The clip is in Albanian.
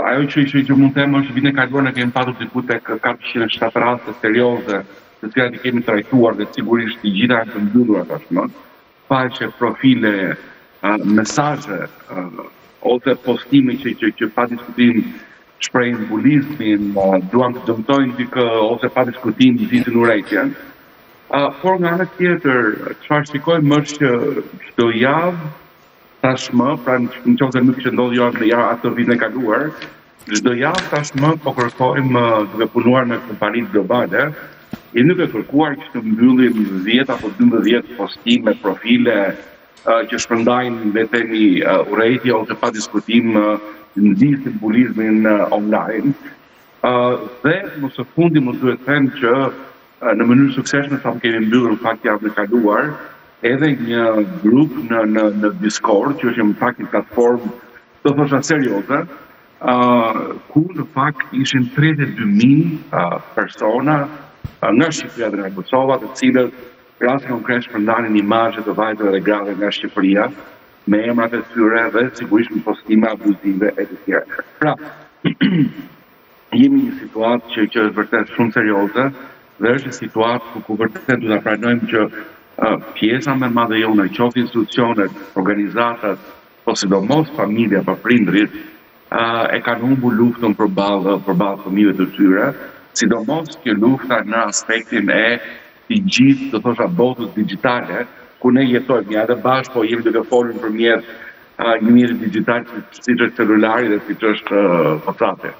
ajo që mund të them është vitin e kaluar ne kemi patur diku tek 407 raste serioze, të cilat i kemi trajtuar dhe sigurisht të gjitha janë të mbyllura tashmë. Faqe, profile, mesazhe ose postime që pa diskutim shprehin bulizmin, duan të dëmtojnë dikë ose pa diskutim vitin urrejtjen. Por nga ana tjetër, çfarë shikojmë është që çdo javë tashmë, pra nëse nuk ishte ndodhur në atë vitin e kaluar, çdo javë tashmë po kërkojmë duke punuar me kompanitë globale, jemi duke kërkuar që të mbyllim 10 apo 12 postime, profile që shpërndajnë le të themi urrejtje ose pa diskutim nxisin bulizmin online. Dhe mos së fundi mos duhet të them që në mënyrë suksesshme sa kemi mbyllur në fakt javën e kaluar edhe një grup në Discord, që është në fakt një platformë do thosha serioze, ku në fakt ishin 32.000 persona nga Shqipëria dhe nga Kosova, të cilët rasti konkret shpërndanin imazhe të vajzave dhe grave nga Shqipëria me emrat e tyre dhe sigurisht me postime abuzive e të tjera. Pra, jemi në një situatë që është vërtet shumë serioze dhe është një situatë ku vërtet duhet ta pranojmë që pjesa më e madhe jone, qoftë institucionet, organizatat, po sidomos familja apo prindrit, e kanë humbur luftën përballë fëmijëve të tyre, sidomos kjo lufta në aspektin e të gjithë, të thosha, botës digjitale, ku ne jetojmë ja dhe bashkë, po jemi duke folur nëpërmjet një mjeti digital siç është celulari dhe siç është WhatsApp-i.